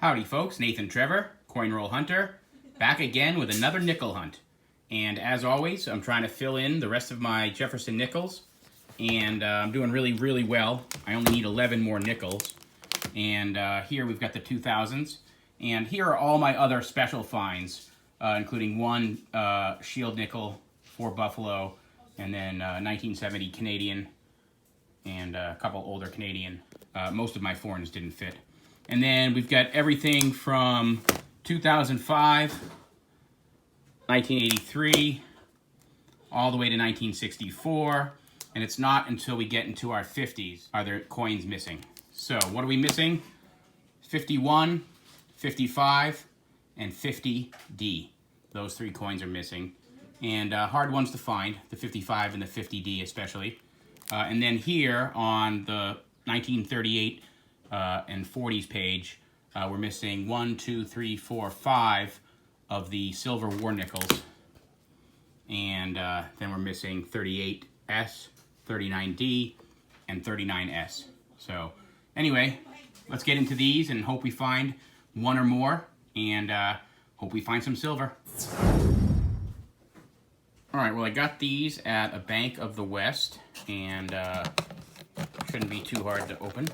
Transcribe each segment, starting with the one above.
Howdy folks, Nathan-trevor, Coin Roll Hunter, back again with another nickel hunt. And as always, I'm trying to fill in the rest of my Jefferson nickels. And I'm doing really well. I only need 11 more nickels. And here we've got the 2000s. And here are all my other special finds, including one shield nickel, 4 Buffalo, and then 1970 Canadian, and a couple older Canadian. Most of my foreigns didn't fit. And then we've got everything from 2005, 1983, all the way to 1964. And it's not until we get into our 50s are there coins missing. So what are we missing? 51, 55, and 50D. Those 3 coins are missing. And hard ones to find, the 55 and the 50D especially. And then here on the 1938 and 40s page, we're missing 1, 2, 3, 4, 5 of the silver war nickels. And then we're missing 38S, 39D, and 39S. So anyway, let's get into these and hope we find one or more, and hope we find some silver. All right, well, I got these at a Bank of the West, and shouldn't be too hard to open.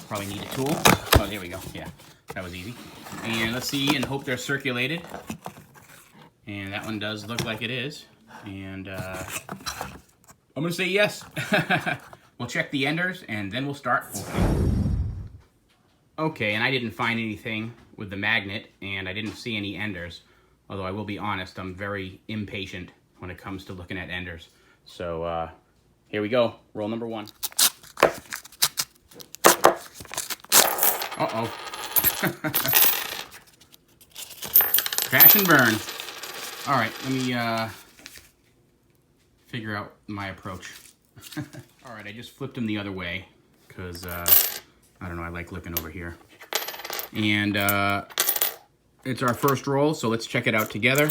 Probably need a tool. Oh, there we go. Yeah, that was easy. And let's see and hope they're circulated. And that one does look like it is. And I'm gonna say yes. We'll check the enders and then we'll start opening. Okay, and I didn't find anything with the magnet, and I didn't see any enders. Although I will be honest, I'm very impatient when it comes to looking at enders. So here we go. Roll number 1. Uh-oh. Crash and burn. All right, let me figure out my approach. All right, I just flipped them the other way because, I don't know, I like looking over here. And it's our first roll, so let's check it out together.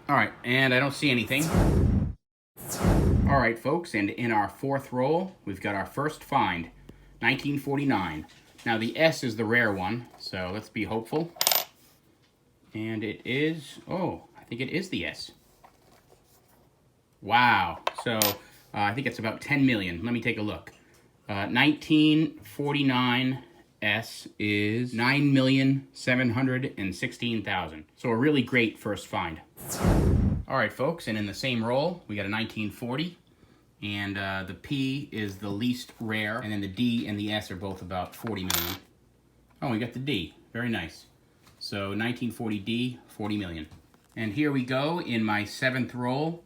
All right, and I don't see anything. All right, folks, and in our 4th roll, we've got our first find, 1949. Now, the S is the rare one, so let's be hopeful. And it is, oh, I think it is the S. Wow, so I think it's about 10 million. Let me take a look. 1949 S is 9,716,000. So a really great first find. All right, folks, and in the same roll, we got a 1940. And the P is the least rare, and then the D and the S are both about 40 million. Oh, we got the D. Very nice. So 1940D, 40 million. And here we go in my 7th roll.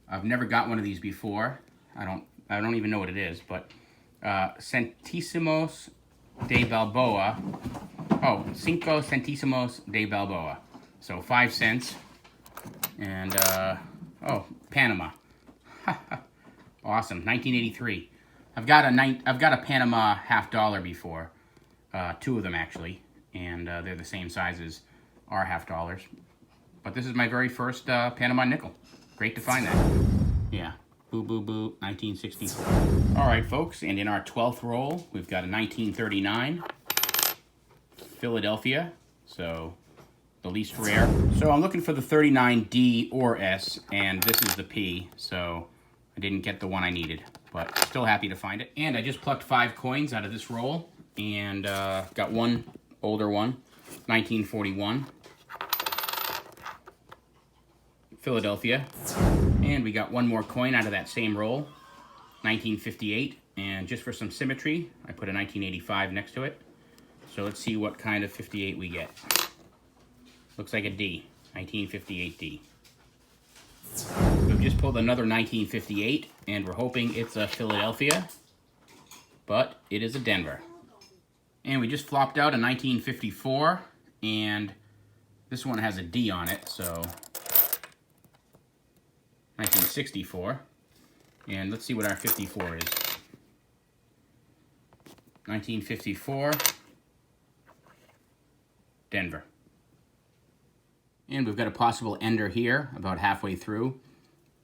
I've never got one of these before. I don't even know what it is, but Centésimos de Balboa. Oh, 5 centésimos de Balboa. So 5 cents. And oh, Panama. Awesome, 1983. I've got a Panama $50 before, 2 of them actually, and they're the same size as our $50. But this is my very first Panama nickel. Great to find that. Yeah, boo boo boo, 1964. All right, folks, and in our 12th roll, we've got a 1939 Philadelphia. So the least rare. So I'm looking for the 39D or S, and this is the P. So I didn't get the one I needed, but still happy to find it. And I just plucked 5 coins out of this roll, and got one older one, 1941, Philadelphia. And we got one more coin out of that same roll, 1958. And just for some symmetry, I put a 1985 next to it. So let's see what kind of 58 we get. Looks like a D, 1958D. We've just pulled another 1958, and we're hoping it's a Philadelphia, but it is a Denver. And we just flopped out a 1954, and this one has a D on it, so 1964. And let's see what our 54 is. 1954, Denver. And we've got a possible ender here, about halfway through.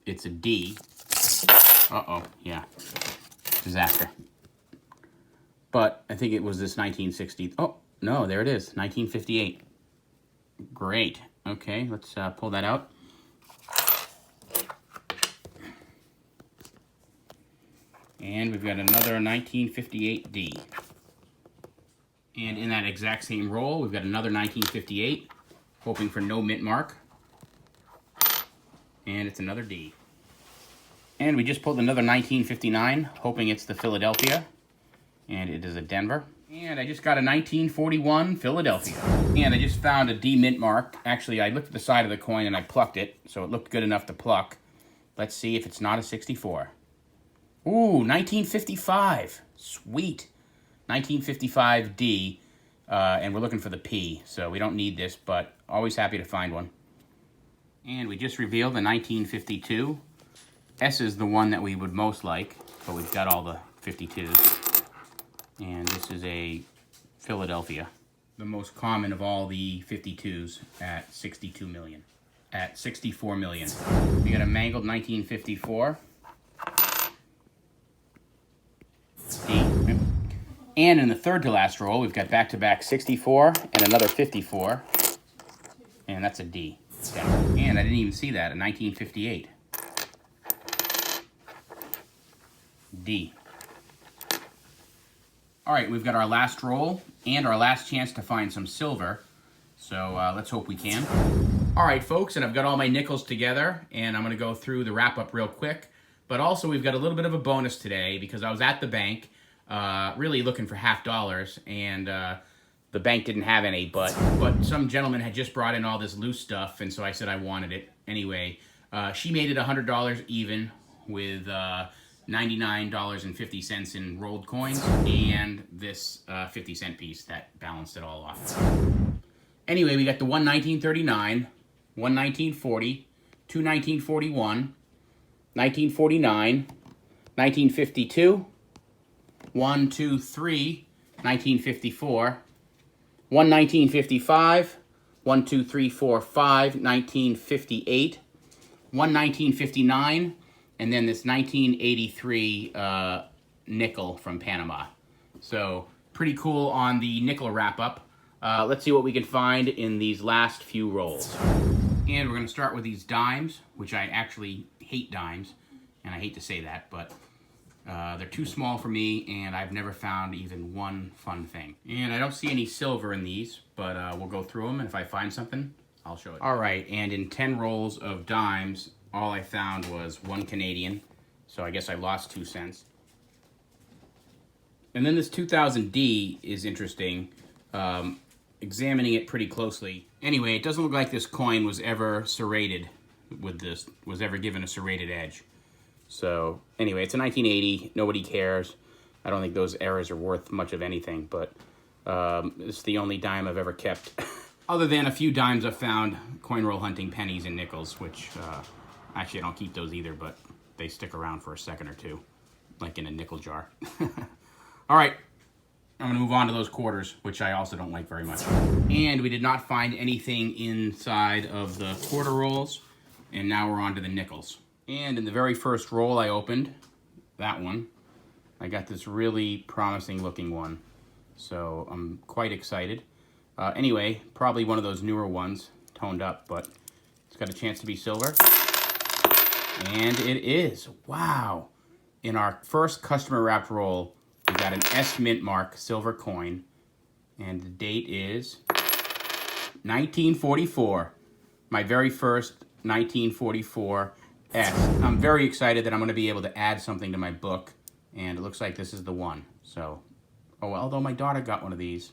It's a D. Uh-oh, yeah. Disaster. But I think it was this 1960. Oh, no, there it is, 1958. Great. Okay, let's pull that out. And we've got another 1958 D. And in that exact same roll, we've got another 1958, hoping for no mint mark. And it's another D. And we just pulled another 1959, hoping it's the Philadelphia. And it is a Denver. And I just got a 1941 Philadelphia. And I just found a D mint mark. Actually, I looked at the side of the coin and I plucked it, so it looked good enough to pluck. Let's see if it's not a 64. Ooh, 1955. Sweet. 1955 D. And we're looking for the P, so we don't need this, but always happy to find one. And we just revealed the 1952. S is the one that we would most like, but we've got all the 52s. And this is a Philadelphia, the most common of all the 52s at 62 million. At 64 million. We got a mangled 1954. D. And in the third to last roll, we've got back-to-back 64 and another 54. And that's a D. And I didn't even see that, a 1958. D. All right, we've got our last roll and our last chance to find some silver. So let's hope we can. All right, folks, and I've got all my nickels together, and I'm gonna go through the wrap-up real quick. But also, we've got a little bit of a bonus today because I was at the bank really looking for $50, and the bank didn't have any, but some gentleman had just brought in all this loose stuff, and so I said I wanted it. Anyway, she made it $100 even with $99.50 in rolled coins and this 50-cent piece that balanced it all off. Anyway, we got the 1 1939, 1 1940, 2 1941, 1949, 1952, 1, 2, 3, 1954, 1 1955, 1, 2, 3, 4, 5, 1958, 1 1959, and then this 1983 nickel from Panama. So pretty cool on the nickel wrap-up. Let's see what we can find in these last few rolls. And we're going to start with these dimes, which I actually hate dimes, and I hate to say that, but they're too small for me, and I've never found even one fun thing. And I don't see any silver in these, but we'll go through them, and if I find something, I'll show it. All right, and in 10 rolls of dimes, all I found was 1 Canadian, so I guess I lost 2 cents. And then this 2000D is interesting, examining it pretty closely. Anyway, it doesn't look like this coin was ever serrated with this, was ever given a serrated edge. So anyway, it's a 1980, nobody cares. I don't think those errors are worth much of anything, but it's the only dime I've ever kept. Other than a few dimes I've found coin roll hunting pennies and nickels, which actually I don't keep those either, but they stick around for a second or two, like in a nickel jar. All right, I'm gonna move on to those quarters, which I also don't like very much. And we did not find anything inside of the quarter rolls, and now we're on to the nickels. And in the very first roll I opened, that one, I got this really promising looking one. So I'm quite excited. Anyway, probably one of those newer ones, toned up, but it's got a chance to be silver. And it is, wow. In our first customer wrapped roll, we got an S mint mark silver coin, and the date is 1944. My very first 1944 S. I'm very excited that I'm going to be able to add something to my book, and it looks like this is the one. So, oh, although my daughter got one of these.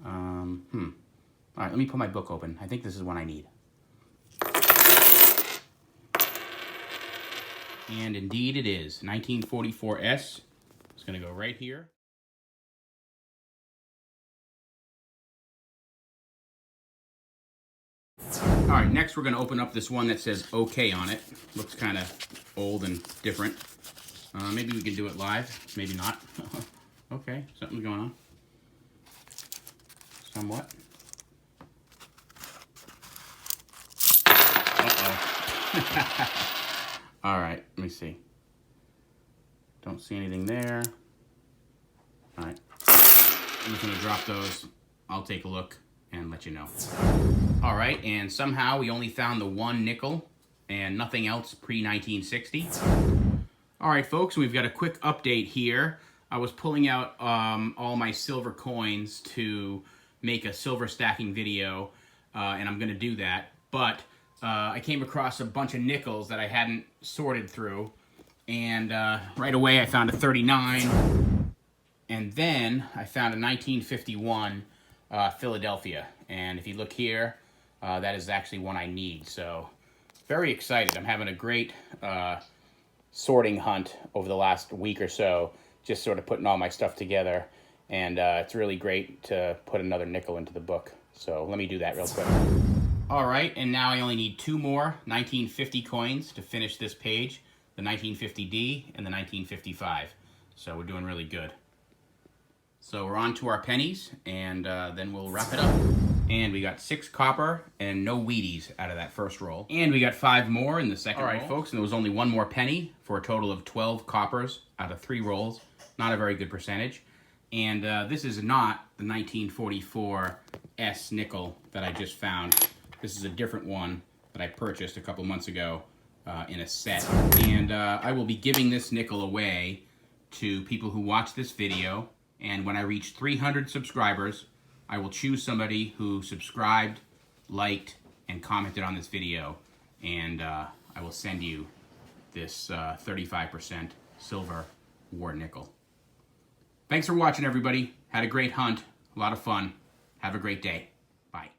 All right, let me put my book open. I think this is one I need. And indeed it is. 1944 S. It's going to go right here. All right, next we're going to open up this one that says OK on it. Looks kind of old and different. Maybe we can do it live. Maybe not. Okay, something's going on. Somewhat. All right, let me see. Don't see anything there. All right, I'm just gonna drop those. I'll take a look and let you know. All right, and somehow we only found the one nickel and nothing else pre-1960. All right, folks, we've got a quick update here. I was pulling out all my silver coins to make a silver stacking video, and I'm gonna do that, but I came across a bunch of nickels that I hadn't sorted through, and right away I found a 39, and then I found a 1951 Philadelphia, and if you look here, that is actually one I need, so very excited. I'm having a great sorting hunt over the last week or so, just sort of putting all my stuff together, and it's really great to put another nickel into the book. So let me do that real quick. All right, and now I only need two more 1950 coins to finish this page, the 1950D and the 1955. So we're doing really good. So we're on to our pennies, and then we'll wrap it up. And we got 6 copper and no Wheaties out of that first roll. And we got 5 more in the second roll. All right, folks, and there was only 1 more penny for a total of 12 coppers out of 3 rolls. Not a very good percentage. And this is not the 1944 S nickel that I just found. This is a different one that I purchased a couple months ago in a set. And I will be giving this nickel away to people who watch this video. And when I reach 300 subscribers, I will choose somebody who subscribed, liked, and commented on this video, and I will send you this 35% silver war nickel. Thanks for watching, everybody. Had a great hunt, a lot of fun. Have a great day. Bye.